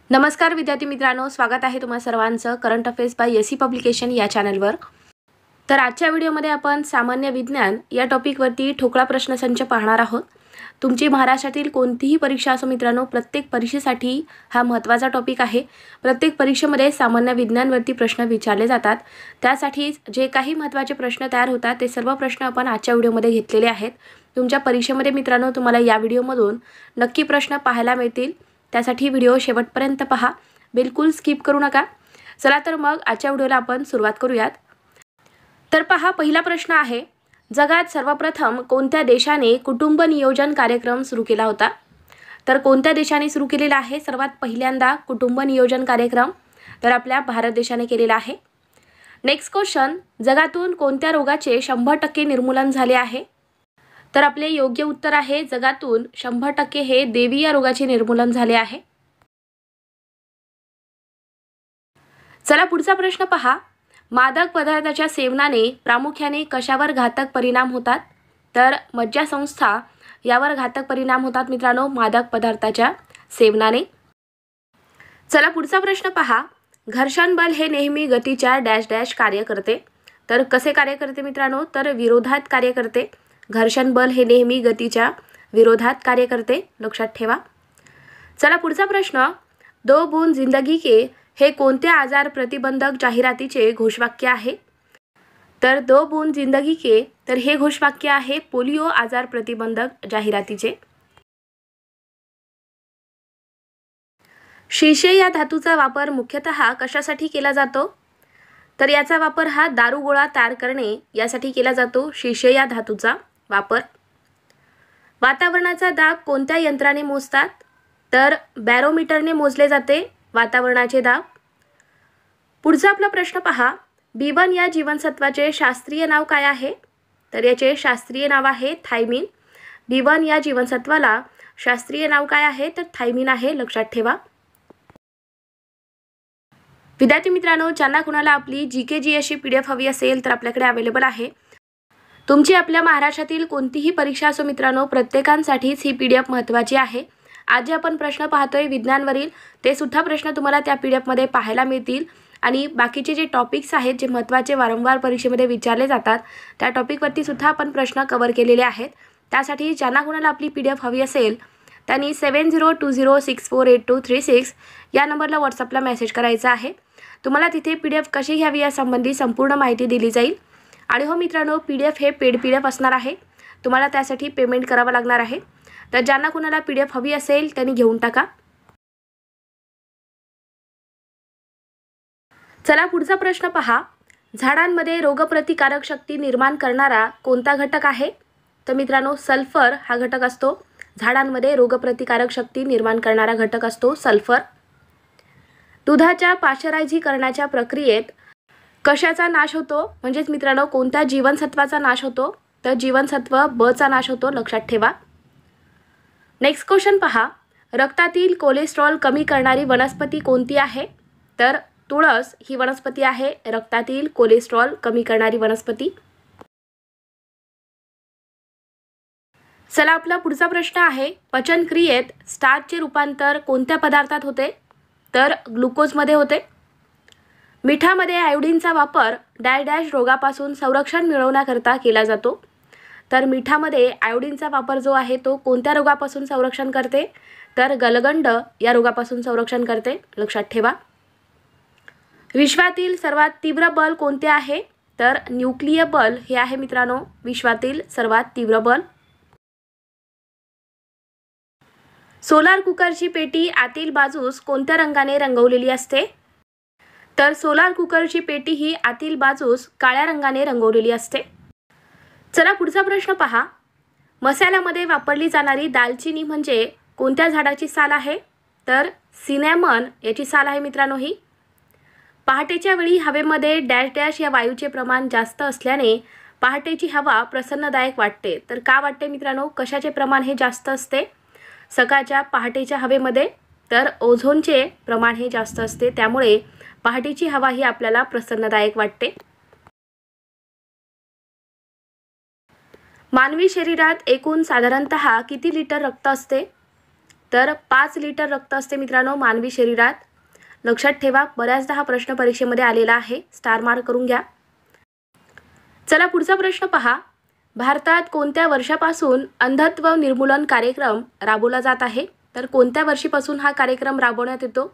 नमस्कार विद्यार्थी मित्रांनो, स्वागत आहे तुम्हा सर्वांचं current affairs by AC publication या चॅनलवर। तर आजच्या व्हिडिओमध्ये आपण सामान्य विज्ञान या टॉपिकवरती ठोकळा प्रश्नसंच पाहणार आहोत। तुमची महाराष्ट्रातील कोणतीही परीक्षा असो मित्रांनो, प्रत्येक परीक्षेसाठी हा महत्त्वाचा टॉपिक आहे। प्रत्येक परीक्षेमध्ये सामान्य विज्ञानवरती प्रश्न विचारले जातात। त्यासाठी जे काही महत्त्वाचे प्रश्न तयार होतात ते सर्व प्रश्न आपण आजच्या व्हिडिओमध्ये घेतलेले आहेत। तुमच्या परीक्षेमध्ये मित्रांनो तुम्हाला या व्हिडिओमधून नक्की प्रश्न पाहायला मिळतील। त्यासाठी व्हिडिओ शेवटपर्यंत पहा, बिलकुल स्किप करू नका। चला तर मग आजच्या व्हिडिओला आपण सुरुवात करूयात। तर पहा, पहिला प्रश्न आहे, जगात सर्वप्रथम कोणत्या देशाने कुटुंब नियोजन कार्यक्रम सुरू केला होता? तर कोणत्या देशाने सुरू केलेला आहे सर्वात पहिल्यांदा कुटुंब नियोजन कार्यक्रम? तर आपल्या भारत देशाने केलेला आहे। नेक्स्ट क्वेश्चन, जगातून कोणत्या रोगाचे 100% निर्मूलन झाले आहे? तर आपले योग्य उत्तर आहे, जगातून 100% हे देवी या रोगाचे निर्मूलन झाले आहे। चला पुढचा प्रश्न पहा, मादक पदार्थाच्या सेवनाने प्रामुख्याने कशावर घातक परिणाम होतात? तर मज्जासंस्था यावर घातक परिणाम होतात मित्रांनो मादक पदार्थाच्या सेवनाने। चला पुढचा प्रश्न पहा, घर्षण बल हे नेहमी गतीच्या डॅश डॅश कार्य करते। तर कसे कार्य करते मित्रांनो? तर विरोधात कार्य करते। घर्षण बल हे नेहमी गतीच्या विरोधात कार्य करते, लक्षात ठेवा। चला पुढचा प्रश्न, दो बूंद जिंदगी के हे कोणत्या आजार प्रतिबंधक जाहिरातीचे घोषवाक्य आहे? तर दो बूंद जिंदगी के, तर हे घोषवाक्य आहे पोलिओ आजार प्रतिबंधक जाहिरातीचे। शीशे या धातूचा वापर मुख्यतः कशासाठी केला जातो? तर याचा वापर हा दारुगोळा तयार करणे यासाठी केला जातो, शीशे या धातूचा वापर। वातावरणाचा दाब कोणत्या यंत्राने मोजतात? तर बॅरोमीटरने मोजले जाते वातावरणाचे दाब। पुढचा आपला प्रश्न पहा, B1 या जीवनसत्वाचे शास्त्रीय नाव काय आहे? तर याचे शास्त्रीय नाव आहे थायमिन। B1 या जीवनसत्वाला शास्त्रीय नाव काय आहे? तर थायमिन आहे, लक्षात ठेवा। विद्यार्थी मित्रांनो, ज्यांना कुणाला आपली GK अशी PDF हवी असेल तर आपल्याकडे अवेलेबल आहे। तुमची आपल्या महाराष्ट्रातील कोणतीही परीक्षा असो मित्रांनो, प्रत्येकांसाठीच ही PDF महत्त्वाची आहे। आज जे आपण प्रश्न पाहतोय विज्ञानवरील, ते सुद्धा प्रश्न तुम्हाला त्या PDF मध्ये पाहायला मिळतील। आणि बाकीचे जे टॉपिक्स आहेत जे महत्त्वाचे वारंवार परीक्षेमध्ये विचारले जातात, त्या टॉपिकवरती सुद्धा आपण प्रश्न कव्हर केलेले आहेत। त्यासाठी ज्यांना कुणाला आपली PDF हवी असेल त्यांनी 7020648236 या नंबरला व्हॉट्सअपला मेसेज करायचा आहे। तुम्हाला तिथे PDF कशी घ्यावी यासंबंधी संपूर्ण माहिती दिली जाईल। आणि हो मित्रांनो, PDF हे पेड PDF असणार आहे, तुम्हाला त्यासाठी पेमेंट करावं लागणार आहे। तर ज्यांना कुणाला PDF हवी असेल त्यांनी घेऊन टाका। चला पुढचा प्रश्न पहा, झाडांमध्ये रोगप्रतिकारक शक्ती निर्माण करणारा कोणता घटक आहे? तर मित्रांनो सल्फर हा घटक असतो। झाडांमध्ये रोगप्रतिकारक शक्ती निर्माण करणारा घटक असतो सल्फर। दुधाच्या पाश्चरायझीकरणाच्या प्रक्रियेत कशाचा नाश होतो? म्हणजेच मित्रांनो कोणत्या जीवनसत्वाचा नाश होतो? तर जीवनसत्व B चा नाश होतो, लक्षात ठेवा। नेक्स्ट क्वेश्चन पहा, रक्तातील कोलेस्ट्रॉल कमी करणारी वनस्पती कोणती आहे? तर तुळस ही वनस्पती आहे रक्तातील कोलेस्ट्रॉल कमी करणारी वनस्पती। चला आपला पुढचा प्रश्न आहे, पचनक्रियेत स्टार्चचे रूपांतर कोणत्या पदार्थात होते? तर ग्लुकोजमध्ये होते। मिठामध्ये आयोडीनचा वापर डॅश डॅश रोगापासून संरक्षण मिळवण्याकरता केला जातो। तर मिठामध्ये आयोडीनचा वापर जो आहे तो कोणत्या रोगापासून संरक्षण करते? तर गलगंड या रोगापासून संरक्षण करते, लक्षात ठेवा। विश्वातील सर्वात तीव्र बल कोणते आहे? तर न्यूक्लिय बल हे आहे मित्रांनो विश्वातील सर्वात तीव्र बल। सोलार कुकरची पेटी आतील बाजूस कोणत्या रंगाने रंगवलेली असते? तर सोलार कुकरची पेटी ही आतील बाजूस काळ्या रंगाने रंगवलेली असते। चला पुढचा प्रश्न पहा, मसाल्यामध्ये वापरली जाणारी दालचिनी म्हणजे कोणत्या झाडाची साल आहे? तर सिनॅमन याची साल आहे मित्रांनो ही। पहाटेच्या वेळी हवेमध्ये डॅश डॅश या वायूचे प्रमाण जास्त असल्याने पहाटेची हवा प्रसन्नदायक वाटते। तर का वाटते मित्रांनो? कशाचे प्रमाण हे जास्त असते सकाळच्या पहाटेच्या हवेमध्ये? तर ओझोनचे प्रमाण हे जास्त असते, त्यामुळे पहाटेची हवा ही आपल्याला प्रसन्नदायक वाटते। मानवी शरीरात एकूण साधारणतः किती लिटर रक्त असते? तर 5 लिटर रक्त असते मित्रांनो मानवी शरीरात. लक्षात ठेवा, बऱ्याचदा हा प्रश्न परीक्षेमध्ये आलेला आहे, स्टार मार्क करून घ्या. चला पुढचा प्रश्न पहा. भारतात कोणत्या वर्षापासून अंधत्व निर्मूलन कार्यक्रम राबवला जात आहे? तर कोणत्या वर्षीपासून हा कार्यक्रम राबवण्यात येतो?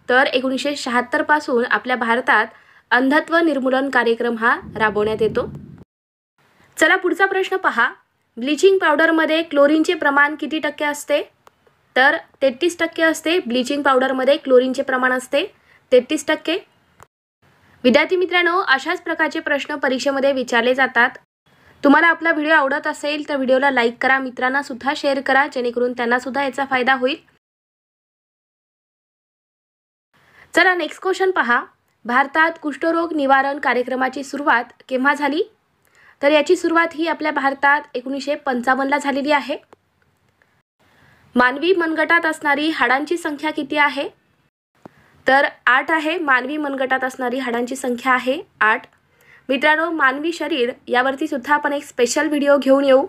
तर 1976 पासून आपल्या भारतात अंधत्व निर्मूलन कार्यक्रम हा राबवण्यात येतो. चला पुढचा प्रश्न पहा. ब्लिचिंग पावडरमध्ये क्लोरीनचे प्रमाण किती टक्के असते? तर 33% असते. ब्लिचिंग पावडरमध्ये क्लोरीनचे प्रमाण असते 33%. विद्यार्थी मित्रांनो, अशाच प्रकारचे प्रश्न परीक्षेमध्ये विचारले जातात. तुम्हाला आपला व्हिडिओ आवडत असेल तर व्हिडिओला लाईक करा, मित्रांना सुद्धा शेअर करा, जेणेकरून त्यांना सुद्धा याचा फायदा होईल. चला नेक्स्ट क्वेश्चन पहा. भारतात कुष्ठरोग निवारण कार्यक्रमाची सुरुवात केव्हा झाली? तर याची सुरुवात ही आपल्या भारतात 1955ला झालेली आहे. मानवी मनगटात असणारी हाडांची संख्या किती आहे? तर 8 आहे. मानवी मनगटात असणारी हाडांची संख्या आहे 8. मित्रांनो, मानवी शरीर यावरती सुद्धा आपण एक स्पेशल व्हिडिओ घेऊन येऊ,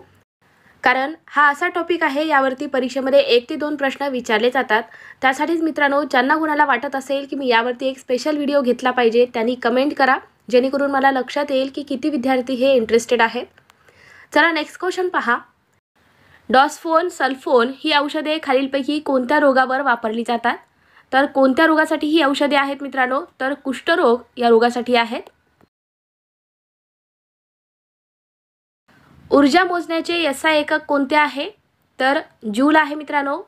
कारण हा असा टॉपिक आहे यावरती परीक्षेमध्ये 1 ते 2 प्रश्न विचारले जातात. त्यासाठीच मित्रांनो, ज्यांना कोणाला वाटत असेल की मी यावरती एक स्पेशल व्हिडिओ घेतला पाहिजे त्यांनी कमेंट करा, जेणेकरून मला लक्षात येईल की किती विद्यार्थी हे इंटरेस्टेड आहेत. चला नेक्स्ट क्वेश्चन पहा. डॉसफोन, सल्फोन ही औषधे खालीलपैकी कोणत्या रोगावर वापरली जातात? तर कोणत्या रोगासाठी ही औषधे आहेत मित्रांनो? तर कुष्ठरोग या रोगासाठी आहेत. ऊर्जा मोजण्याचे SI एकक कोणते आहे? तर जूल आहे मित्रांनो.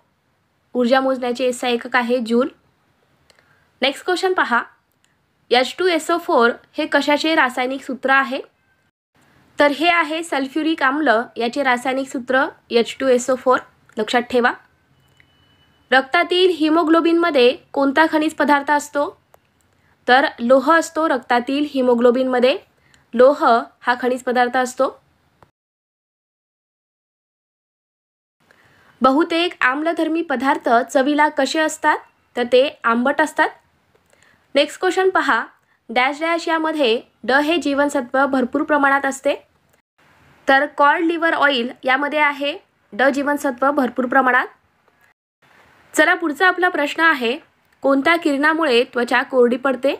ऊर्जा मोजण्याचे SI एकक आहे जूल. नेक्स्ट क्वेश्चन पहा. H2SO4 हे कशाचे रासायनिक सूत्र आहे? तर हे आहे सल्फ्युरिक आम्ल याचे रासायनिक सूत्र H2SO4. लक्षात ठेवा. रक्तातील हिमोग्लोबिनमध्ये कोणता खनिज पदार्थ असतो? तर लोह असतो. रक्तातील हिमोग्लोबिनमध्ये लोह हा खनिज पदार्थ असतो. बहुतेक आम्लधर्मी पदार्थ चवीला कसे असतात? तर ते आंबट असतात. नेक्स्ट क्वेश्चन पहा. डॅश डॅश यामध्ये ड हे जीवनसत्व भरपूर प्रमाणात असते. तर कॉड लिव्हर ऑइल यामध्ये आहे ड जीवनसत्व भरपूर प्रमाणात. चला पुढचा आपला प्रश्न आहे. कोणत्या किरणामुळे त्वचा कोरडी पडते?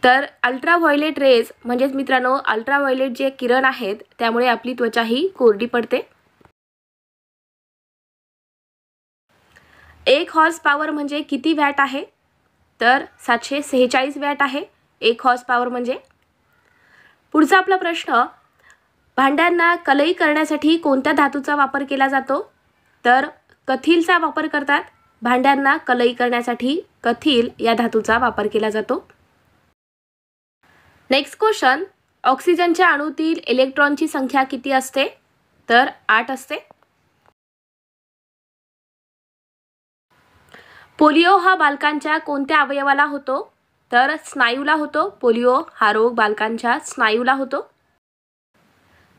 तर अल्ट्राव्हायोलेट रेज म्हणजेच मित्रांनो अल्ट्राव्हायोलेट जे किरण आहेत त्यामुळे आपली त्वचा ही कोरडी पडते. 1 हॉर्स पॉवर म्हणजे किती वॅट आहे? तर 746 वॅट आहे 1 हॉर्स पॉवर म्हणजे. पुढचा आपला प्रश्न. भांड्यांना कलई करण्यासाठी कोणत्या धातूचा वापर केला जातो? तर कथीलचा वापर करतात. भांड्यांना कलई करण्यासाठी कथील या धातूचा वापर केला जातो. Next question. ऑक्सिजनच्या अणूतील इलेक्ट्रॉनची संख्या किती असते? तर 8 असते. पोलिओ हा बालकांच्या कोणत्या अवयवाला होतो? तर स्नायूला होतो. पोलिओ हा रोग बालकांच्या स्नायूला होतो.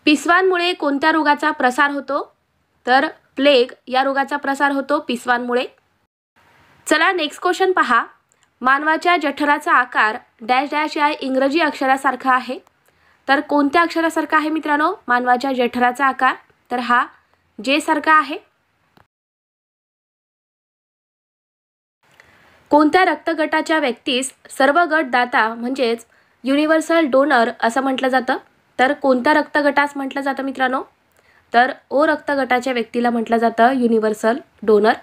पिसवांमुळे कोणत्या रोगाचा प्रसार होतो? तर प्लेग या रोगाचा प्रसार होतो पिसवांमुळे. चला नेक्स्ट क्वेश्चन पहा. मानवाच्या जठराचा आकार डॅश डॅश या इंग्रजी अक्षरासारखा आहे. तर कोणत्या अक्षरासारखा आहे मित्रांनो मानवाच्या जठराचा आकार? तर हा जे सारखा आहे. कोणत्या रक्तगटाच्या व्यक्तीस सर्व गट दाता म्हणजेच युनिव्हर्सल डोनर असं म्हटलं जातं? तर कोणत्या रक्तगटास म्हटलं जातं मित्रांनो? तर ओ रक्तगटाच्या व्यक्तीला म्हटलं जातं युनिव्हर्सल डोनर.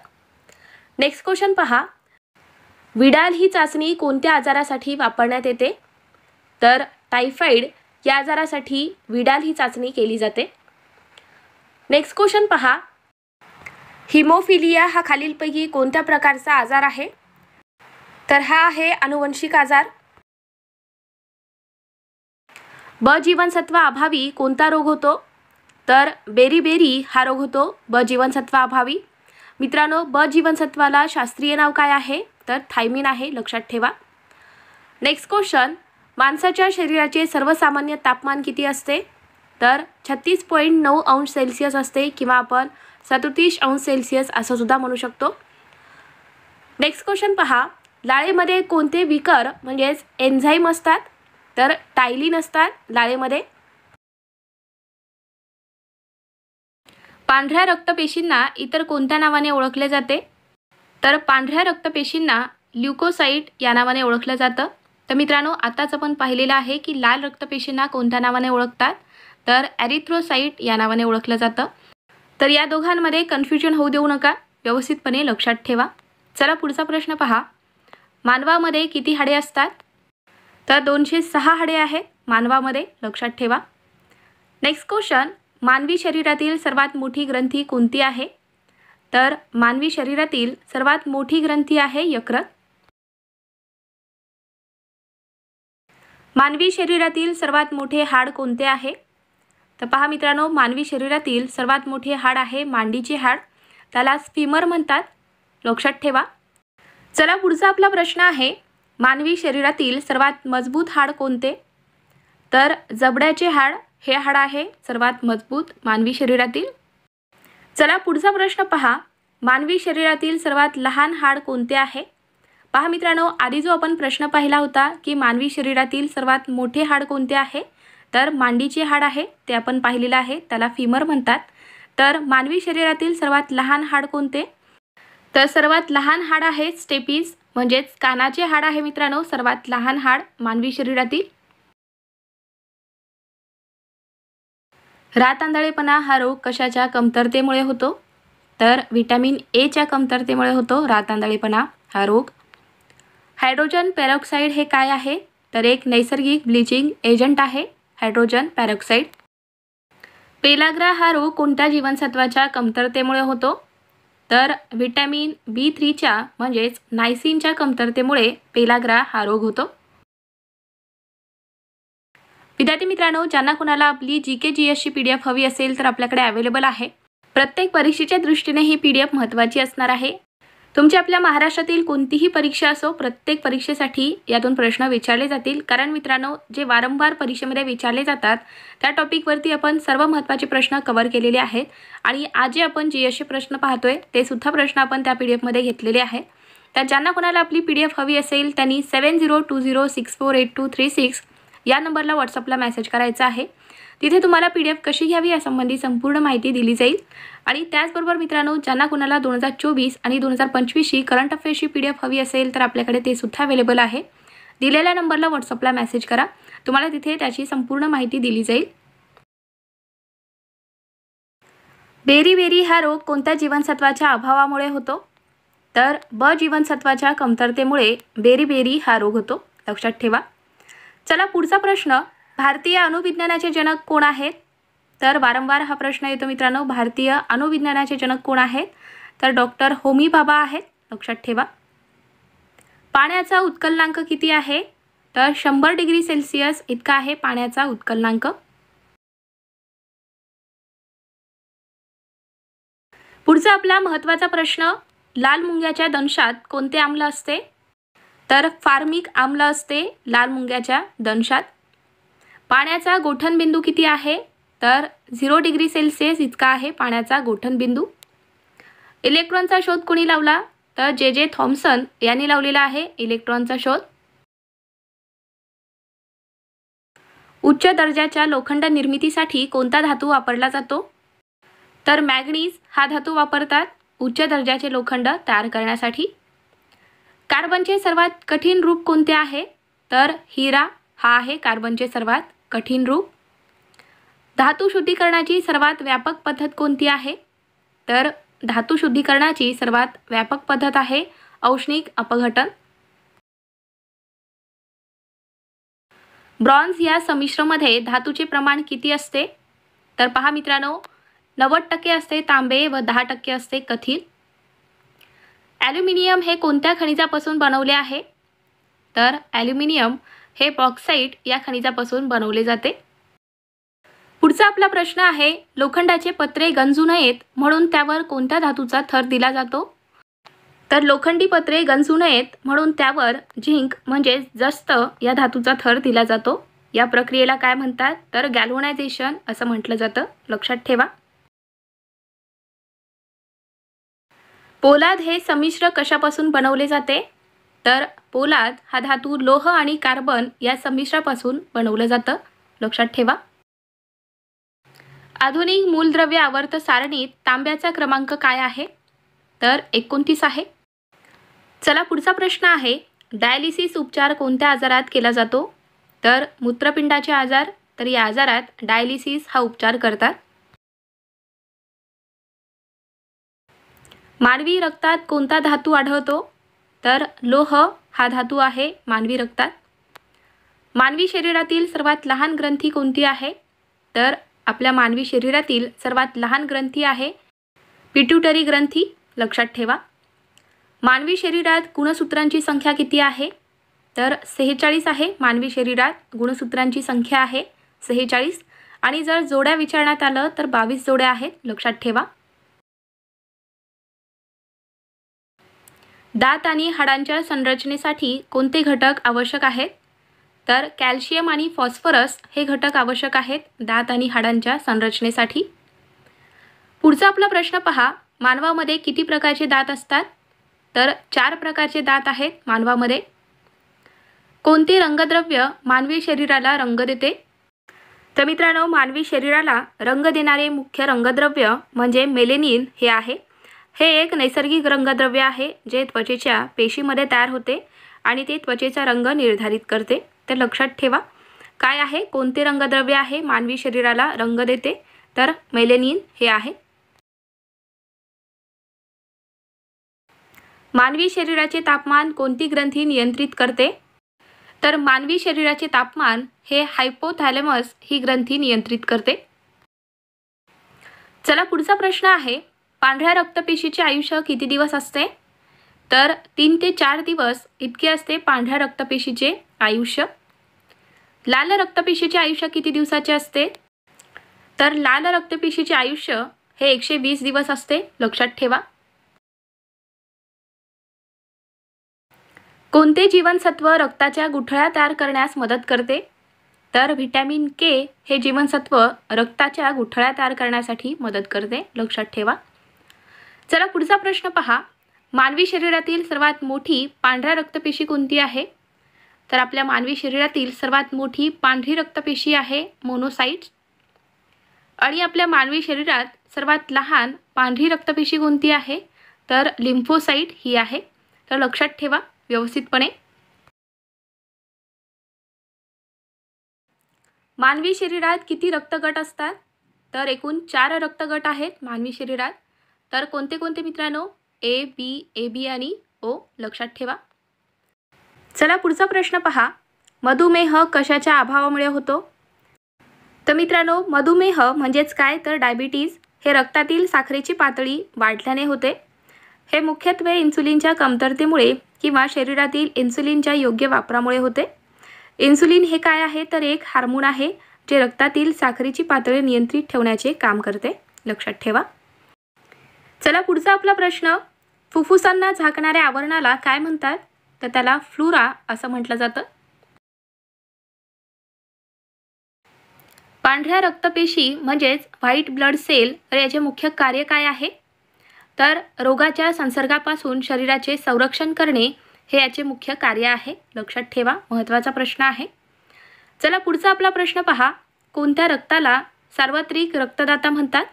नेक्स्ट क्वेश्चन पहा. विडाल ही चाचणी कोणत्या आजारासाठी वापरण्यात येते? तर टायफॉइड या आजारासाठी विडाल ही चाचणी केली जाते. नेक्स्ट क्वेश्चन पहा. हिमोफिलिया हा खालीलपैकी कोणत्या प्रकारचा आजार आहे? तर हा आहे अनुवंशिक आजार. ब जीवनसत्व अभावी कोणता रोग होतो? तर बेरीबेरी हा रोग होतो ब जीवनसत्व अभावी. मित्रांनो, ब जीवनसत्वाला शास्त्रीय नाव काय आहे? तर थायमिन आहे. लक्षात ठेवा. Next question. माणसाच्या शरीराचे सर्वसामान्य तापमान किती असते? तर 36.9 अंश सेल्सिअस असते किंवा आपण 37 अंश सेल्सिअस असं सुद्धा म्हणू शकतो. नेक्स्ट क्वेश्चन पहा. लाळेमध्ये कोणते विकर म्हणजेच एन्झाईम असतात? तर टायलिन असतात लाळेमध्ये. पांढऱ्या रक्तपेशींना इतर कोणत्या नावाने ओळखले जाते? तर पांढऱ्या रक्तपेशींना ल्युकोसाइट या नावाने ओळखलं जातं. तर मित्रांनो, आताच आपण पाहिलेलं आहे की लाल रक्तपेशींना कोणत्या नावाने ओळखतात? तर एरिथ्रोसाइट या नावाने ओळखलं जातं. तर या दोघांमध्ये कन्फ्युजन होऊ देऊ नका, व्यवस्थितपणे लक्षात ठेवा. चला पुढचा प्रश्न पहा. मानवामध्ये किती हाडे असतात? तर 206 हाडे आहेत मानवामध्ये, लक्षात ठेवा. नेक्स्ट क्वेश्चन, मानवी शरीरातील सर्वात मोठी ग्रंथी कोणती आहे? तर मानवी शरीरातील सर्वात मोठी ग्रंथी आहे यकृत. मानवी शरीरातील सर्वात मोठे हाड कोणते आहे? तर पहा मित्रांनो, मानवी शरीरातील सर्वात मोठे हाड आहे मांडीचे हाड, त्याला स्फीमर म्हणतात, लक्षात ठेवा. चला पुढचा आपला प्रश्न आहे, मानवी शरीरातील सर्वात मजबूत हाड कोणते? तर जबड्याचे हाड हे हाड आहे सर्वात मजबूत मानवी शरीरातील. चला पुढचा प्रश्न पहा, मानवी शरीरातील सर्वात लहान हाड कोणते आहे? पहा मित्रांनो, आधी जो आपण प्रश्न पाहिला होता की मानवी शरीरातील सर्वात मोठे हाड कोणते आहे, तर मांडीचे हाड आहे, ते आपण पाहिलेलं आहे, त्याला फीमर म्हणतात. तर मानवी शरीरातील सर्वात लहान हाड कोणते? तर सर्वात लहान हाड आहे स्टेपीज, म्हणजेच कानाचे हाड आहे मित्रांनो सर्वात लहान हाड मानवी शरीरातील. रातआंधळेपणा हा रोग कशाच्या कमतरतेमुळे होतो? तर व्हिटॅमिन ए च्या कमतरतेमुळे होतो रातआंधळेपणा हा रोग. हायड्रोजन पेरॉक्साईड हे काय आहे? तर एक नैसर्गिक ब्लीचिंग एजंट आहे हायड्रोजन पेरॉक्साईड. पेलाग्रा हा रोग कोणत्या जीवनसत्वाच्या कमतरतेमुळे होतो? तर व्हिटॅमिन B3च्या म्हणजेच नायसिनच्या कमतरतेमुळे पेलाग्रा हा रोग होतो. विद्यार्थी मित्रांनो, ज्यांना कुणाला आपली GK GSची PDF हवी असेल तर आपल्याकडे अवेलेबल आहे. प्रत्येक परीक्षेच्या दृष्टीने ही PDF महत्त्वाची असणार आहे. तुमची आपल्या महाराष्ट्रातील कोणतीही परीक्षा असो, प्रत्येक परीक्षेसाठी यातून प्रश्न विचारले जातील. कारण मित्रांनो, जे वारंवार परीक्षेमध्ये विचारले जातात त्या टॉपिकवरती आपण सर्व महत्त्वाचे प्रश्न कव्हर केलेले आहेत. आणि आज जे आपण GSचे प्रश्न पाहतोय ते सुद्धा प्रश्न आपण त्या PDF मध्ये घेतलेले आहेत. तर ज्यांना कोणाला आपली PDF हवी असेल त्यांनी 7020648236 या नंबरला व्हॉट्सअपला मेसेज करायचा आहे. तिथे तुम्हाला PDF कशी घ्यावी यासंबंधी संपूर्ण माहिती दिली जाईल. आणि त्याचबरोबर मित्रांनो, ज्यांना कोणाला 2024 आणि 2025ची करंट अफेअर्सची PDF हवी असेल तर आपल्याकडे ते सुद्धा अवेलेबल आहे. दिलेल्या नंबरला व्हॉट्सअपला मेसेज करा, तुम्हाला तिथे त्याची संपूर्ण माहिती दिली जाईल. बेरी हा रोग कोणत्या जीवनसत्वाच्या अभावामुळे होतो? तर ब जीवनसत्वाच्या कमतरतेमुळे बेरी हा रोग होतो, लक्षात ठेवा. चला पुढचा प्रश्न, भारतीय अणुविज्ञानाचे जनक कोण आहेत? तर वारंवार हा प्रश्न येतो मित्रांनो, भारतीय अणुविज्ञानाचे जनक कोण आहेत? तर डॉक्टर होमी भाभा आहेत, लक्षात ठेवा. पाण्याचा उत्कलनांक किती आहे? तर 100 डिग्री सेल्सिअस इतका आहे पाण्याचा उत्कलनांक. पुढचा आपला महत्त्वाचा प्रश्न, लाल मुंग्याच्या दंशात कोणते आम्ल असते? तर फार्मिक आम्ल असते लाल मुंग्याच्या दंशात. पाण्याचा गोठणबिंदू किती आहे? तर 0 डिग्री सेल्सिअस इतका आहे पाण्याचा गोठणबिंदू. इलेक्ट्रॉनचा शोध कोणी लावला? तर जे थॉम्सन यांनी लावलेला आहे इलेक्ट्रॉनचा शोध. उच्च दर्जाच्या लोखंड निर्मितीसाठी कोणता धातू वापरला जातो? तर मॅग्नीज हा धातू वापरतात उच्च दर्जाचे लोखंड तयार करण्यासाठी. कार्बनचे सर्वात कठीण रूप कोणते आहे? तर हिरा हा आहे कार्बनचे सर्वात कठीण रूप. धातू शुद्धीकरणाची सर्वात व्यापक पद्धत कोणती आहे? तर धातू शुद्धीकरणाची सर्वात व्यापक पद्धत आहे औष्णिक अपघटन. ब्रॉन्झ या संमिश्रमध्ये धातूचे प्रमाण किती असते? तर पहा मित्रांनो, 90% असते तांबे व 10% असते कथील. ॲल्युमिनियम हे कोणत्या खनिजापासून बनवले आहे? तर ॲल्युमिनियम हे बॉक्साईट या खनिजापासून बनवले जाते. पुढचा आपला प्रश्न आहे, लोखंडाचे पत्रे गंजू नयेत म्हणून त्यावर कोणत्या धातूचा थर दिला जातो? तर लोखंडी पत्रे गंजू नयेत म्हणून त्यावर झिंक म्हणजे जस्त या धातूचा थर दिला जातो. या प्रक्रियेला काय म्हणतात? तर गॅल्व्हनायझेशन असं म्हटलं जातं, लक्षात ठेवा. पोलाद हे संमिश्र कशापासून बनवले जाते? तर पोलाद हा धातू लोह आणि कार्बन या संमिश्रापासून बनवलं जातं, लक्षात ठेवा. आधुनिक मूलद्रव्य आवर्त सारणीत तांब्याचा क्रमांक काय आहे? तर 29 आहे. चला पुढचा प्रश्न आहे, डायलिसिस उपचार कोणत्या आजारात केला जातो? तर मूत्रपिंडाचे आजार. तर या आजारात डायलिसिस हा उपचार करतात. मानवी रक्तात कोणता धातू आढळतो? तर लोह हा धातू आहे मानवी रक्तात. मानवी शरीरातील सर्वात लहान ग्रंथी कोणती आहे? तर आपल्या मानवी शरीरातील सर्वात लहान ग्रंथी आहे पिट्यूटरी ग्रंथी. लक्षात ठेवा. मानवी शरीरात गुणसूत्रांची संख्या किती आहे? तर 46 आहे. मानवी शरीरात गुणसूत्रांची संख्या आहे 46. आणि जर जोड्या विचारण्यात आलं तर 22 जोड्या आहेत. लक्षात ठेवा. दात आणि हाडांच्या संरचनेसाठी कोणते घटक आवश्यक आहेत? तर कॅल्शियम आणि फॉस्फरस हे घटक आवश्यक आहेत दात आणि हाडांच्या संरचनेसाठी. पुढचा आपला प्रश्न पहा, मानवामध्ये किती प्रकारचे दात असतात? तर 4 प्रकारचे दात आहेत मानवामध्ये. कोणते रंगद्रव्य मानवी शरीराला रंग देते? तर मित्रांनो, मानवी शरीराला रंग देणारे मुख्य रंगद्रव्य म्हणजे मेलेनिन हे आहे. हे एक नैसर्गिक रंगद्रव्य आहे जे त्वचेच्या पेशीमध्ये तयार होते आणि ते त्वचेचा रंग निर्धारित करते. तर लक्षात ठेवा, काय आहे, कोणते रंगद्रव्य आहे मानवी शरीराला रंग देते? तर मेलेनिन हे आहे. मानवी शरीराचे तापमान कोणती ग्रंथी नियंत्रित करते? तर मानवी शरीराचे तापमान हे हायपोथॅलेमस ही ग्रंथी नियंत्रित करते. चला पुढचा प्रश्न आहे, पांढऱ्या रक्तपेशीचे आयुष्य किती दिवस असते? तर 3 ते 4 दिवस इतके असते पांढऱ्या रक्तपेशीचे आयुष्य. लाल रक्तपेशीचे आयुष्य किती दिवसाचे असते? तर लाल रक्तपेशीचे आयुष्य हे 120 दिवस असते. लक्षात ठेवा. कोणते जीवनसत्व रक्ताच्या गुठळ्या तयार करण्यास मदत करते? तर व्हिटॅमिन के हे जीवनसत्व रक्ताच्या गुठळ्या तयार करण्यासाठी मदत करते. लक्षात ठेवा. चला पुढचा प्रश्न पहा, मानवी शरीरातील सर्वात मोठी पांढऱ्या रक्तपेशी कोणती आहे? तर आपल्या मानवी शरीरातील सर्वात मोठी पांढरी रक्तपेशी आहे मोनोसाइट्स. आणि आपल्या मानवी शरीरात सर्वात लहान पांढरी रक्तपेशी कोणती आहे? तर लिम्फोसाइट ही आहे. तर लक्षात ठेवा व्यवस्थितपणे. मानवी शरीरात किती रक्तगट असतात? तर एकूण 4 रक्तगट आहेत मानवी शरीरात. तर कोणते कोणते मित्रांनो? ए बी आणि ओ. लक्षात ठेवा. चला पुढचा प्रश्न पहा, मधुमेह कशाच्या अभावामुळे होतो? तर मित्रांनो, मधुमेह म्हणजेच काय? तर डायबिटीज हे रक्तातील साखरेची पातळी वाढल्याने होते. हे मुख्यत्वे इन्सुलिनच्या कमतरतेमुळे किंवा शरीरातील इन्सुलिनच्या योग्य वापरामुळे होते. इन्सुलिन हे काय आहे? तर एक हार्मोन आहे जे रक्तातील साखरेची पातळी नियंत्रित ठेवण्याचे काम करते. लक्षात ठेवा. चला पुढचा आपला प्रश्न, फुफ्फुसांना झाकणाऱ्या आवरणाला काय म्हणतात? तर त्याला फ्लोरा असं म्हटलं जातं. पांढऱ्या रक्तपेशी म्हणजेच व्हाईट ब्लड सेल याचे मुख्य कार्य काय आहे? तर रोगाच्या संसर्गापासून शरीराचे संरक्षण करणे हे याचे मुख्य कार्य आहे. लक्षात ठेवा, महत्त्वाचा प्रश्न आहे. चला पुढचा आपला प्रश्न पहा, कोणत्या रक्ताला सार्वत्रिक रक्तदाता म्हणतात?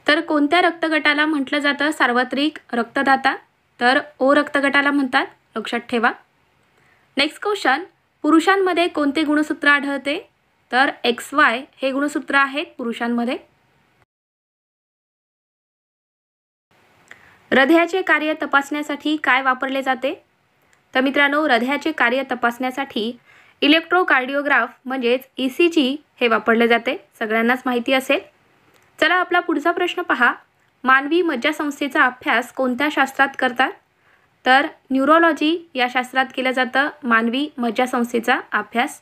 तर कोणत्या रक्तगटाला म्हटलं जातं सार्वत्रिक रक्तदाता? तर ओ रक्तगटाला म्हणतात. लक्षात ठेवा. नेक्स्ट क्वेश्चन, पुरुषांमध्ये कोणते गुणसूत्र आढळते? तर XY हे गुणसूत्र आहेत पुरुषांमध्ये. हृदयाचे कार्य तपासण्यासाठी काय वापरले जाते? तर मित्रांनो, हृदयाचे कार्य तपासण्यासाठी इलेक्ट्रोकार्डिओग्राफ म्हणजेच ECG हे वापरले जाते. सगळ्यांनाच माहिती असेल. चला आपला पुढचा प्रश्न पहा, मानवी मज्जासंस्थेचा अभ्यास कोणत्या शास्त्रात करतात? तर न्यूरोलॉजी या शास्त्रात केलं जातं मानवी मज्जासंस्थेचा अभ्यास.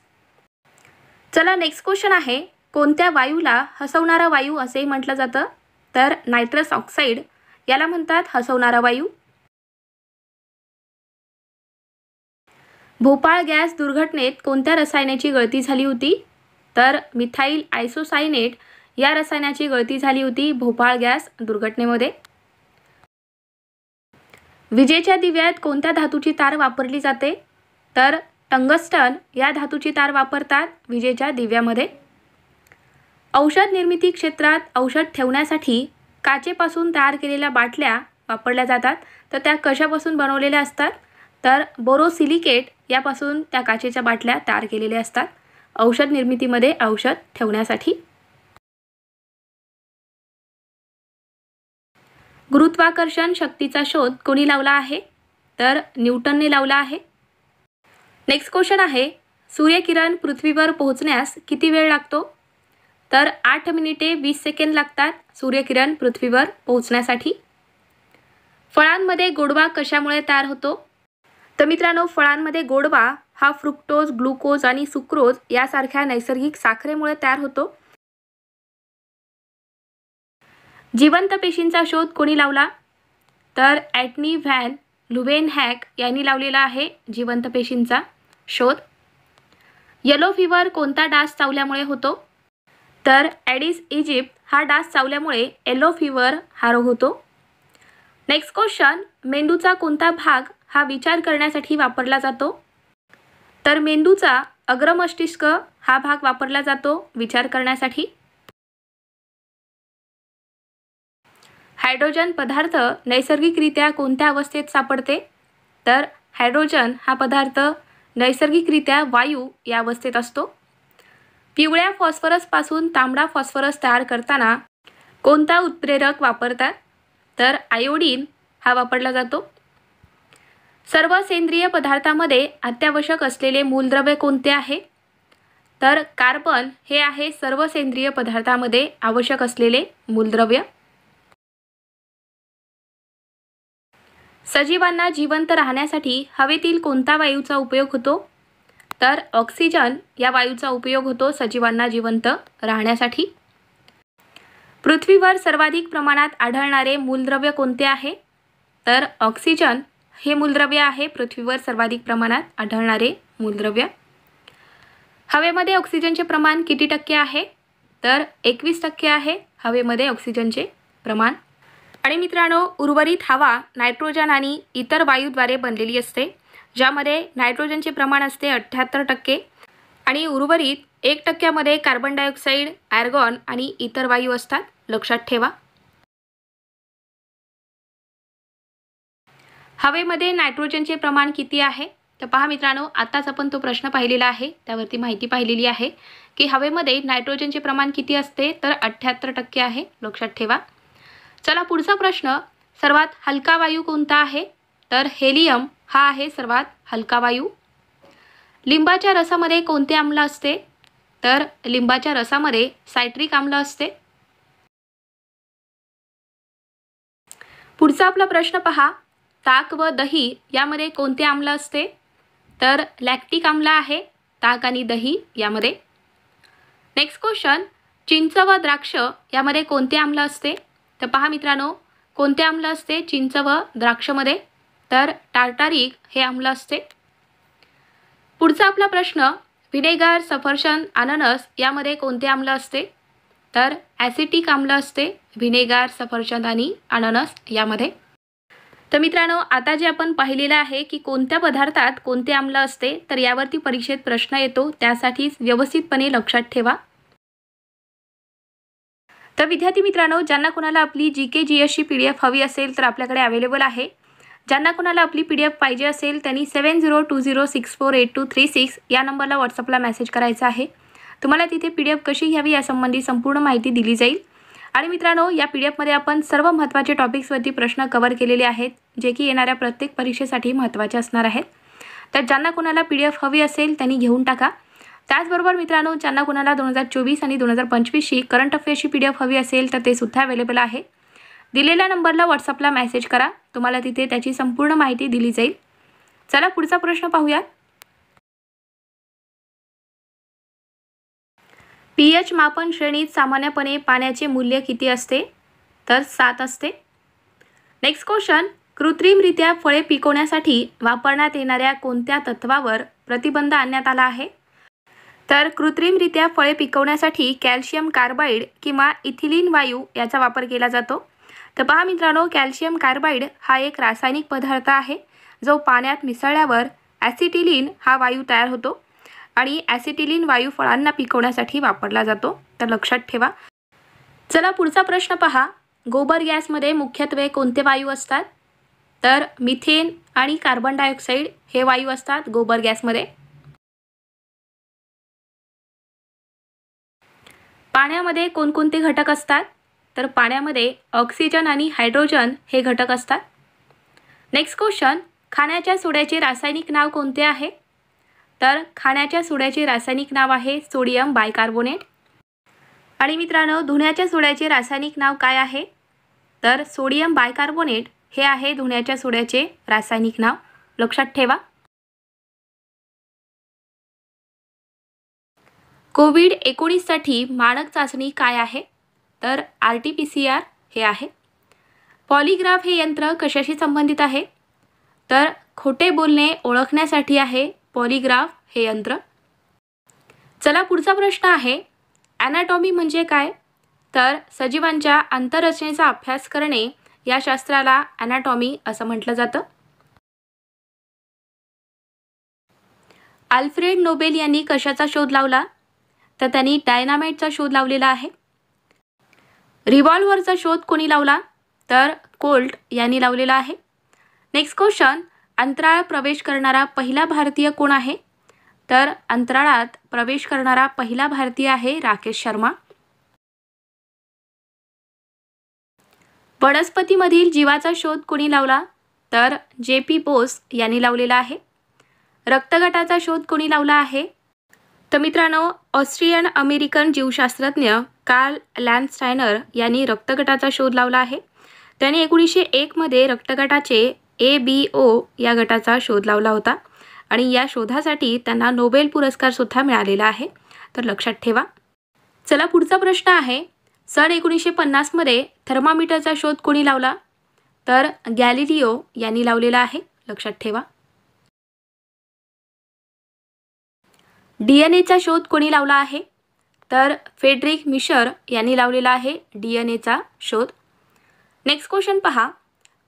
चला नेक्स्ट क्वेश्चन आहे, कोणत्या वायूला हसवणारा वायू असे म्हटलं जातं? तर नायट्रस ऑक्साईड याला म्हणतात हसवणारा वायू. भोपाळ गॅस दुर्घटनेत कोणत्या रसायनाची गळती झाली होती? तर मिथाइल आयसोसायनेट या रसायनाची गळती झाली होती भोपाळ गॅस दुर्घटनेमध्ये. विजेच्या दिव्यात कोणत्या धातूची तार वापरली जाते? तर टंगस्टन या धातूची तार वापरतात विजेच्या दिव्यामध्ये. औषध निर्मिती क्षेत्रात औषध ठेवण्यासाठी काचेपासून तयार केलेल्या बाटल्या वापरल्या जातात. तर त्या कशापासून बनवलेल्या असतात? तर बोरोसिलिकेट यापासून त्या काचेच्या बाटल्या तयार केलेल्या असतात औषध निर्मितीमध्ये औषध ठेवण्यासाठी. गुरुत्वाकर्षण शक्तीचा शोध कोणी लावला आहे? तर न्यूटनने लावला आहे. नेक्स्ट क्वेश्चन आहे, सूर्यकिरण पृथ्वीवर पोहोचण्यास किती वेळ लागतो? तर 8 मिनिटे 20 सेकंद लागतात सूर्यकिरण पृथ्वीवर पोहोचण्यासाठी. फळांमध्ये गोडवा कशामुळे तयार होतो? तर मित्रांनो, फळांमध्ये गोडवा हा फ्रुक्टोज, ग्लुकोज आणि सुक्रोज यासारख्या नैसर्गिक साखरेमुळे तयार होतो. जिवंत पेशींचा शोध कोणी लावला? तर ॲटनी व्हॅन लुव्हेनहॅक यांनी लावलेला आहे जिवंत पेशींचा शोध. येलो फीवर कोणता डास चावल्यामुळे होतो? तर ॲडिस इजिप्ट हा डास चावल्यामुळे येलो फीवर हा रोग होतो. नेक्स्ट क्वेश्चन, मेंदूचा कोणता भाग हा विचार करण्यासाठी वापरला जातो? तर मेंदूचा अग्रमस्तिष्क हा भाग वापरला जातो विचार करण्यासाठी. हायड्रोजन पदार्थ नैसर्गिकरित्या कोणत्या अवस्थेत सापडते? तर हायड्रोजन हा पदार्थ नैसर्गिकरित्या वायू या अवस्थेत असतो. पिवळ्या फॉस्फरसपासून तांबडा फॉस्फरस तयार करताना कोणता उत्प्रेरक वापरतात? तर आयोडीन हा वापरला जातो. सर्व सेंद्रिय पदार्थामध्ये अत्यावश्यक असलेले मूलद्रव्य कोणते आहे? तर कार्बन हे आहे सर्व सेंद्रिय पदार्थामध्ये आवश्यक असलेले मूलद्रव्य. सजीवांना जिवंत राहण्यासाठी हवेतील कोणत्या वायूचा उपयोग होतो? तर ऑक्सिजन या वायूचा उपयोग होतो सजीवांना जिवंत राहण्यासाठी. पृथ्वीवर सर्वाधिक प्रमाणात आढळणारे मूलद्रव्य कोणते आहे? तर ऑक्सिजन हे मूलद्रव्य आहे पृथ्वीवर सर्वाधिक प्रमाणात आढळणारे मूलद्रव्य. हवेमध्ये ऑक्सिजनचे प्रमाण किती टक्के आहे? तर 21% आहे हवेमध्ये ऑक्सिजनचे प्रमाण. आणि मित्रांनो, उर्वरित हवा नायट्रोजन आणि इतर वायूद्वारे बनलेली असते, ज्यामध्ये नायट्रोजनचे प्रमाण असते 78% आणि उर्वरित 1% कार्बन डायऑक्साईड, आर्गॉन आणि इतर वायू असतात, लक्षात ठेवा. हवेमध्ये नायट्रोजनचे प्रमाण किती आहे? तर पहा मित्रांनो, आताच आपण तो प्रश्न पाहिलेला आहे, त्यावरती माहिती पाहिलेली आहे की हवेमध्ये नायट्रोजनचे प्रमाण किती असते? तर 78% आहे, लक्षात ठेवा. चला पुढचा प्रश्न, सर्वात हलका वायू कोणता आहे? तर हेलियम हा आहे सर्वात हलका वायू. लिंबाच्या रसामध्ये कोणते आम्ल असते? तर लिंबाच्या रसामध्ये सायट्रिक आम्ल असते. पुढचा आपला प्रश्न पहा, ताक व दही यामध्ये कोणते आम्ल असते? तर लॅक्टिक आम्ल आहे ताक आणि दही यामध्ये. नेक्स्ट क्वेश्चन, चिंच व द्राक्ष यामध्ये कोणते आम्ल असते? तर पहा मित्रांनो, कोणते आम्ल असते चिंच व द्राक्षमध्ये? तर टार्टारिक हे आम्ल असते. पुढचा आपला प्रश्न, व्हिनेगार, सफरचंद, अननस यामध्ये कोणते आम्ल असते? तर ॲसिटिक आम्ल असते व्हिनेगार, सफरचंद आणि अननस यामध्ये. तर मित्रांनो, आता जे आपण पाहिलेलं आहे की कोणत्या पदार्थात कोणते आम्ल असते, तर यावरती परीक्षेत प्रश्न येतो, त्यासाठी व्यवस्थितपणे लक्षात ठेवा. तर विद्यार्थी मित्रांनो, ज्यांना कोणाला आपली GK GSची PDF हवी असेल तर आपल्याकडे अवेलेबल आहे. ज्यांना कोणाला आपली PDF पाहिजे असेल त्यांनी 7020648236 या नंबरला व्हॉट्सअपला मेसेज करायचा आहे. तुम्हाला तिथे PDF कशी घ्यावी यासंबंधी संपूर्ण माहिती दिली जाईल. आणि मित्रांनो, या PDFमध्ये आपण सर्व महत्त्वाचे टॉपिक्सवरती प्रश्न कव्हर केलेले आहेत, जे की येणाऱ्या प्रत्येक परीक्षेसाठी महत्त्वाचे असणार आहेत. तर ज्यांना कोणाला PDF हवी असेल त्यांनी घेऊन टाका. त्याचबरोबर मित्रांनो, ज्यांना कोणाला 2024 आणि 2025ची करंट अफेअर्सची PDF हवी असेल तर ते सुद्धा अवेलेबल आहे. दिलेल्या नंबरला व्हॉट्सअपला मेसेज करा, तुम्हाला तिथे त्याची संपूर्ण माहिती दिली जाईल. चला पुढचा प्रश्न पाहूया. pH मापन श्रेणीत सामान्यपणे पाण्याचे मूल्य किती असते? तर 7 असते. नेक्स्ट क्वेश्चन, कृत्रिमरित्या फळे पिकवण्यासाठी वापरण्यात येणाऱ्या कोणत्या तत्वावर प्रतिबंध आणण्यात आला आहे? तर कृत्रिमरित्या फळे पिकवण्यासाठी कॅल्शियम कार्बाईड किंवा इथिलीन वायू याचा वापर केला जातो. तर पहा मित्रांनो, कॅल्शियम कार्बाईड हा एक रासायनिक पदार्थ आहे जो पाण्यात मिसळल्यावर ॲसिटिलीन हा वायू तयार होतो. आणि ॲसिटिलीन वायू फळांना पिकवण्यासाठी वापरला जातो, तर लक्षात ठेवा. चला पुढचा प्रश्न पहा. गोबर गॅसमध्ये मुख्यत्वे कोणते वायू असतात? तर मिथेन आणि कार्बन डायऑक्साईड हे वायू असतात गोबर गॅसमध्ये. पाण्यामध्ये कोणकोणते घटक असतात? तर पाण्यामध्ये ऑक्सिजन आणि हायड्रोजन हे घटक असतात. नेक्स्ट क्वेश्चन, खाण्याच्या सोड्याचे रासायनिक नाव कोणते आहे? तर खाण्याच्या सोड्याचे रासायनिक नाव आहे सोडियम बायकार्बोनेट. आणि मित्रांनो, धुण्याच्या सोड्याचे रासायनिक नाव काय आहे? तर सोडियम बायकार्बोनेट हे आहे धुण्याच्या सोड्याचे रासायनिक नाव, लक्षात ठेवा. कोविड-19 साठी मानक चाचणी काय आहे? तर RT-PCR हे आहे. पॉलिग्राफ हे यंत्र कशाशी संबंधित आहे? तर खोटे बोलणे ओळखण्यासाठी आहे पॉलिग्राफ हे यंत्र. चला पुढचा प्रश्न आहे. ॲनाटॉमी म्हणजे काय? तर सजीवांच्या आंतररचनेचा अभ्यास करणे या शास्त्राला ॲनाटॉमी असं म्हटलं जातं. अल्फ्रेड नोबेल यांनी कशाचा शोध लावला? तर त्यांनी डायनामाइटचा शोध लावलेला आहे. रिव्हॉल्व्हरचा शोध कोणी लावला? तर कोल्ट यांनी लावलेला आहे. नेक्स्ट क्वेश्चन, अंतराळ प्रवेश करणारा पहिला भारतीय कोण आहे? तर अंतराळात प्रवेश करणारा पहिला भारतीय आहे राकेश शर्मा. वनस्पतीमधील जीवाचा शोध कोणी लावला? तर JP बोस यांनी लावलेला आहे. रक्तगटाचा शोध कोणी लावला आहे? तर मित्रांनो, ऑस्ट्रियन अमेरिकन जीवशास्त्रज्ञ कार्ल लँडस्टायनर यांनी रक्तगटाचा शोध लावला आहे. त्यांनी 1901 मध्ये रक्तगटाचे ABO या गटाचा शोध लावला होता आणि या शोधासाठी त्यांना नोबेल पुरस्कार सुद्धा मिळालेला आहे, तर लक्षात ठेवा. चला पुढचा प्रश्न आहे. सन 1950 मध्ये थर्मामीटरचा शोध कोणी लावला? तर गॅलिलिओ यांनी लावलेला आहे, लक्षात ठेवा. DNAचा शोध कोणी लावला आहे? तर फ्रेडरिक मिशर यांनी लावलेला आहे DNAचा शोध. नेक्स्ट क्वेश्चन पहा.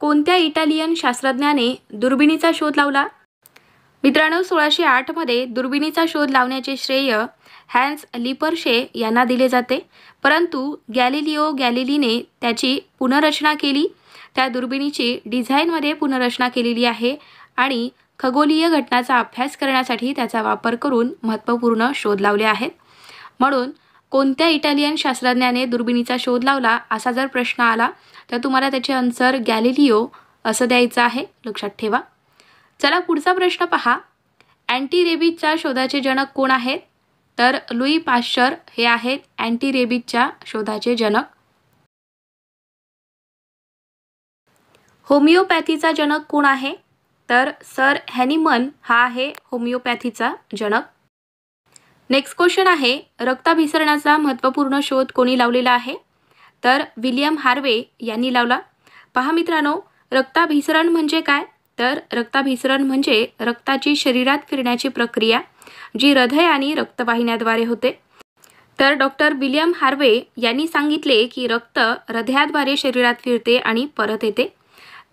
कोणत्या इटालियन शास्त्रज्ञाने दुर्बिणीचा शोध लावला? मित्रांनो, 1608 मध्ये दुर्बिणीचा शोध लावण्याचे श्रेय हॅन्स लिपर्शे यांना दिले जाते, परंतु गॅलिलिओ गॅलिलीने त्याची पुनर्रचना केली. त्या दुर्बिणीची डिझाईनमध्ये पुनर्रचना केलेली आहे आणि खगोलीय घटनाचा अभ्यास करण्यासाठी त्याचा वापर करून महत्त्वपूर्ण शोध लावले आहेत. म्हणून कोणत्या इटालियन शास्त्रज्ञाने दुर्बिणीचा शोध लावला असा जर प्रश्न आला तर तुम्हाला त्याचे आन्सर गॅलिलिओ असं द्यायचं आहे, लक्षात ठेवा. चला पुढचा प्रश्न पहा. अँटी रेबीजच्या शोधाचे जनक कोण आहेत? तर लुई पाश्चर हे आहेत अँटी रेबीजच्या शोधाचे जनक. होमिओपॅथीचा जनक कोण आहे? तर सर हॅनिमन हा आहे होमिओपॅथीचा जनक. नेक्स्ट क्वेश्चन आहे. रक्ताभिसरणाचा महत्त्वपूर्ण शोध कोणी लावलेला आहे? तर विलियम हार्वे यांनी लावला. पहा मित्रांनो, रक्ताभिसरण म्हणजे काय? तर रक्ताभिसरण म्हणजे रक्ताची शरीरात फिरण्याची प्रक्रिया जी हृदय आणि रक्तवाहिन्याद्वारे होते. तर डॉक्टर विलियम हार्वे यांनी सांगितले की रक्त हृदयाद्वारे शरीरात फिरते आणि परत येते.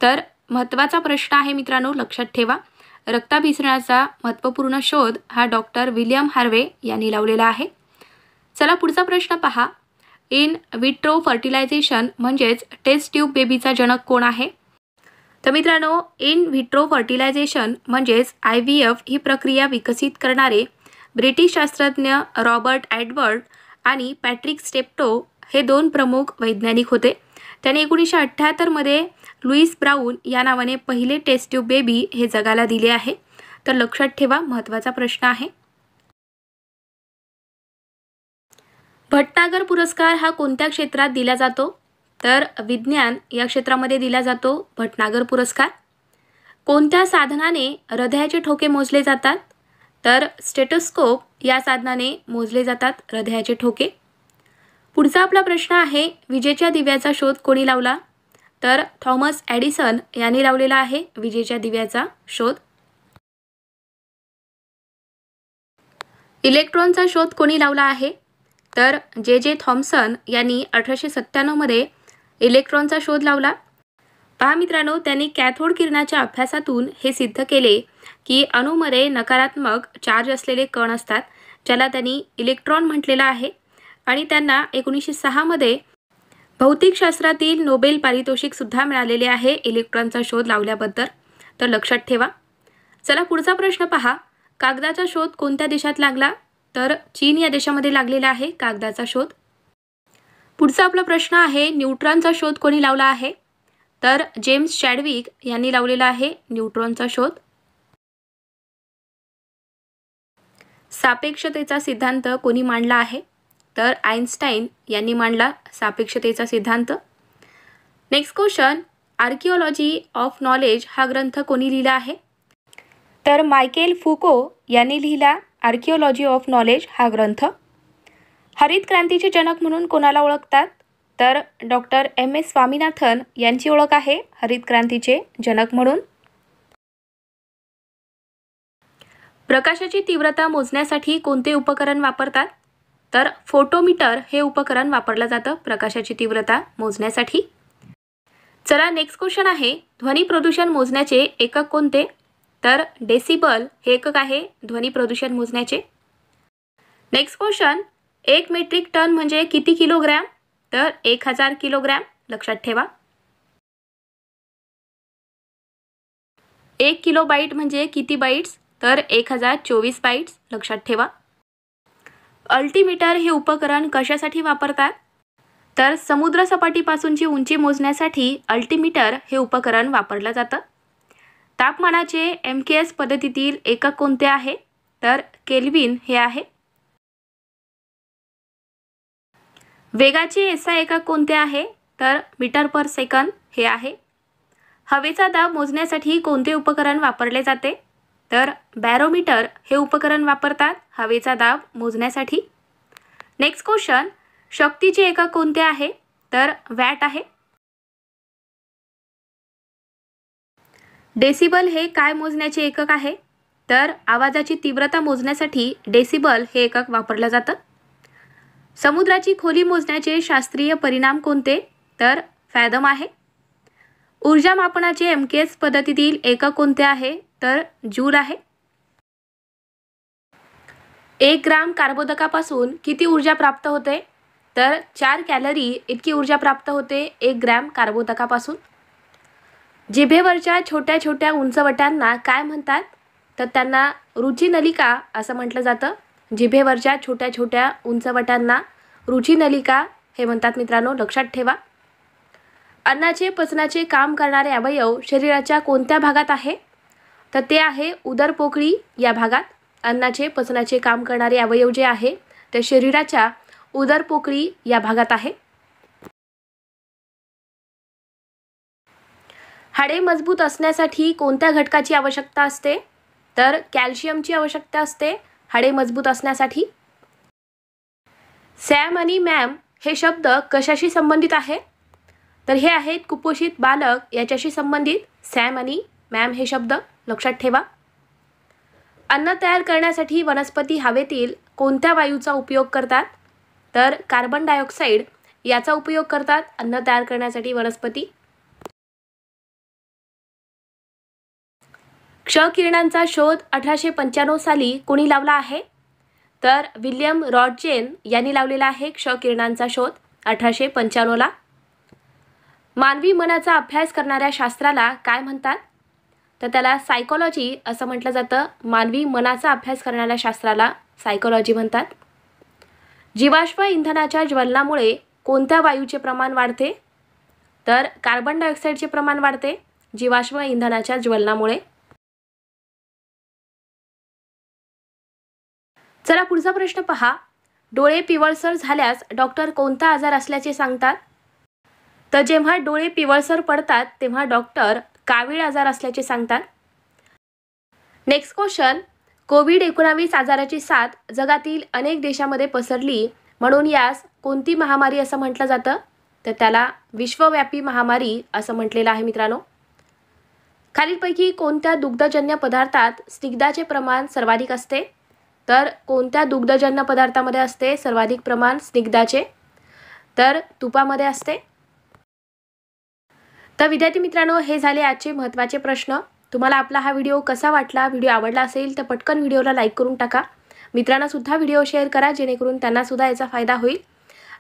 तर महत्त्वाचा प्रश्न आहे मित्रांनो, लक्षात ठेवा. रक्ताभिसरणाचा महत्त्वपूर्ण शोध हा डॉक्टर विलियम हार्वे यांनी लावलेला आहे. चला पुढचा प्रश्न पहा. इन विट्रो फर्टिलायझेशन म्हणजेच टेस्ट ट्यूब बेबीचा जनक कोण आहे? तर मित्रांनो, इन व्हिट्रो फर्टिलायझेशन म्हणजेच IVF ही प्रक्रिया विकसित करणारे ब्रिटिश शास्त्रज्ञ रॉबर्ट एडवर्ड आणि पॅट्रिक स्टेप्टो हे दोन प्रमुख वैज्ञानिक होते. त्यांनी 1978 मध्ये लुईस ब्राऊन या नावाने पहिले टेस्ट ट्यूब बेबी हे जगाला दिले आहे, तर लक्षात ठेवा. महत्त्वाचा प्रश्न आहे. भटनागर पुरस्कार हा कोणत्या क्षेत्रात दिला जातो? तर विज्ञान या क्षेत्रामध्ये दिला जातो भटनागर पुरस्कार. कोणत्या साधनाने हृदयाचे ठोके मोजले जातात? तर स्टेटोस्कोप या साधनाने मोजले जातात हृदयाचे ठोके. पुढचा आपला प्रश्न आहे. विजेच्या दिव्याचा शोध कोणी लावला? तर थॉमस एडिसन यांनी लावलेला आहे विजेच्या दिव्याचा शोध. इलेक्ट्रॉनचा शोध कोणी लावला आहे? तर J.J. थॉम्सन यांनी 1897 मध्ये इलेक्ट्रॉनचा शोध लावला. पहा मित्रांनो, त्यांनी कॅथोड किरणाच्या अभ्यासातून हे सिद्ध केले की अणूमध्ये नकारात्मक चार्ज असलेले कण असतात, ज्याला त्यांनी इलेक्ट्रॉन म्हटलेलं आहे आणि त्यांना 1906 मध्ये भौतिकशास्त्रातील नोबेल पारितोषिक सुद्धा मिळालेले आहे इलेक्ट्रॉनचा शोध लावल्याबद्दल. तर लक्षात ठेवा. चला पुढचा प्रश्न पहा. कागदाचा शोध कोणत्या देशात लागला? तर चीन या देशामध्ये लागलेला आहे कागदाचा शोध. पुढचा आपला प्रश्न आहे, न्यूट्रॉनचा शोध कोणी लावला आहे? तर जेम्स चॅडविक यांनी लावलेला आहे न्यूट्रॉनचा शोध. सापेक्षतेचा सिद्धांत कोणी मांडला आहे? तर आइन्स्टाईन यांनी मांडला सापेक्षतेचा सिद्धांत. Next question, archaeology of knowledge हा ग्रंथ कोणी लिहिला आहे? तर मायकेल फुको यांनी लिहिला आर्किओलॉजी ऑफ नॉलेज हा ग्रंथ. हरित क्रांतीचे जनक म्हणून कोणाला ओळखतात? तर डॉक्टर MS स्वामीनाथन यांची ओळख आहे हरित क्रांतीचे जनक म्हणून. प्रकाशाची तीव्रता मोजण्यासाठी कोणते उपकरण वापरतात? तर फोटोमीटर हे उपकरण वापरलं जातं प्रकाशाची तीव्रता मोजण्यासाठी. चला नेक्स्ट क्वेश्चन आहे, ध्वनी प्रदूषण मोजण्याचे एकक कोणते? तर डेसिबल हे एकक आहे ध्वनी प्रदूषण मोजण्याचे. नेक्स्ट क्वेश्चन, 1 मेट्रिक टन म्हणजे किती किलोग्रॅम? तर 1000 किलोग्रॅम. लक्षात ठेवा. 1 किलो बाईट म्हणजे किती बाईट्स? तर 1024 बाईट्स. लक्षात ठेवा. अल्टीमीटर हे उपकरण कशासाठी वापरतात? तर समुद्र सपाटीपासूनची उंची मोजण्यासाठी अल्टीमीटर हे उपकरण वापरलं जातं. तापमानाचे MKS पद्धतीतील एकक कोणते आहे? तर केल्विन हे आहे. वेगाचे SI एकक कोणते आहे? तर मीटर पर सेकंद हे आहे. हवेचा दाब मोजण्यासाठी कोणते उपकरण वापरले जाते? तर बॅरोमीटर हे उपकरण वापरतात हवेचा दाब मोजण्यासाठी. नेक्स्ट क्वेश्चन, शक्तीचे एकक कोणते आहे? तर वॅट आहे. डेसिबल हे काय मोजण्याचे एकक आहे? तर आवाजाची तीव्रता मोजण्यासाठी डेसिबल हे एकक वापरलं जातं. समुद्राची खोली मोजण्याचे शास्त्रीय परिणाम कोणते? तर फॅदम आहे. ऊर्जा मापनाचे MKS पद्धतीतील एकक कोणते आहे? तर जूल आहे. 1 ग्राम कार्बोदकापासून किती ऊर्जा प्राप्त होते? तर 4 कॅलरी इतकी ऊर्जा प्राप्त होते 1 ग्रॅम कार्बोदकापासून. जिभेवरच्या छोट्या छोट्या उंचवट्यांना काय म्हणतात? तर त्यांना रुचिनलिका असं म्हटलं जातं. जिभेवरच्या छोट्या छोट्या उंचवट्यांना रुचिनलिका हे म्हणतात मित्रांनो. लक्षात ठेवा. अन्नाचे पचनाचे काम करणारे अवयव शरीराच्या कोणत्या भागात आहे? तर ते आहे उदरपोकळी या भागात. अन्नाचे पचनाचे काम करणारे अवयव जे आहे ते शरीराच्या उदरपोकळी या भागात आहे. हाडे मजबूत असण्यासाठी कोणत्या घटकाची आवश्यकता असते? तर कॅल्शियमची आवश्यकता असते हाडे मजबूत असण्यासाठी. सॅम आणि मॅम हे शब्द कशाशी संबंधित आहे? तर हे आहेत कुपोषित बालक याच्याशी संबंधित सॅम आणि मॅम हे शब्द. लक्षात ठेवा. अन्न तयार करण्यासाठी वनस्पती हवेतील कोणत्या वायूचा उपयोग करतात? तर कार्बन डायऑक्साईड याचा उपयोग करतात अन्न तयार करण्यासाठी वनस्पती. क्ष किरणांचा शोध 1895 साली कोणी लावला आहे? तर विल्यम रॉटजेन यांनी लावलेला आहे क्ष किरणांचा शोध 1895 ला. मानवी मनाचा अभ्यास करणाऱ्या शास्त्राला काय म्हणतात? तर त्याला सायकोलॉजी असं म्हटलं जातं. मानवी मनाचा अभ्यास करणाऱ्या शास्त्राला सायकोलॉजी म्हणतात. जीवाश्म इंधनाच्या ज्वलनामुळे कोणत्या वायूचे प्रमाण वाढते? तर कार्बन डायऑक्साईडचे प्रमाण वाढते जीवाश्म इंधनाच्या ज्वलनामुळे. चला पुढचा प्रश्न पहा. डोळे पिवळसर झाल्यास डॉक्टर कोणता आजार असल्याचे सांगतात? तर जेव्हा डोळे पिवळसर पडतात तेव्हा डॉक्टर कावीळ आजार असल्याचे सांगतात. नेक्स्ट क्वेश्चन, कोविड-19 आजाराची साथ जगातील अनेक देशांमध्ये पसरली म्हणून यास कोणती महामारी असं म्हटलं जातं? तर त्याला विश्वव्यापी महामारी असं म्हटलेलं आहे मित्रांनो. खालीलपैकी कोणत्या दुग्धजन्य पदार्थात स्निग्धाचे प्रमाण सर्वाधिक असते? तर कोणत्या दुग्धजन्य पदार्थामध्ये असते सर्वाधिक प्रमाण स्निग्धाचे? तर तुपामध्ये असते. तर विद्यार्थी मित्रांनो, हे झाले आजचे महत्त्वाचे प्रश्न. तुम्हाला आपला हा व्हिडिओ कसा वाटला, व्हिडिओ आवडला असेल तर पटकन व्हिडिओला लाईक करून टाका. मित्रांनासुद्धा व्हिडिओ शेअर करा जेणेकरून त्यांनासुद्धा याचा फायदा होईल.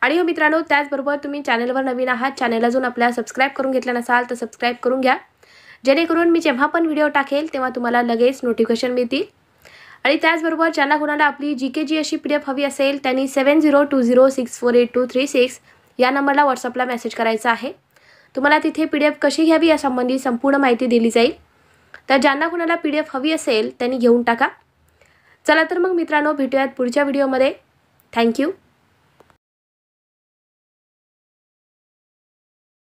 आणि हो मित्रांनो, त्याचबरोबर तुम्ही चॅनलवर नवीन आहात, चॅनल अजून आपल्या सबस्क्राईब करून घेतलं नसाल तर सबस्क्राईब करून घ्या, जेणेकरून मी जेव्हा पण व्हिडिओ टाकेल तेव्हा तुम्हाला लगेच नोटिफिकेशन मिळतील. आणि त्याचबरोबर ज्यांना कोणाला आपली GK अशी PDF हवी असेल त्यांनी 7020648236 या नंबरला व्हॉट्सअपला मेसेज करायचा आहे. तुम्हाला तिथे PDF कशी घ्यावी यासंबंधी संपूर्ण माहिती दिली जाईल. तर ज्यांना कोणाला PDF हवी असेल त्यांनी घेऊन टाका. चला तर मग मित्रांनो, भेटूयात पुढच्या व्हिडिओमध्ये. थँक्यू.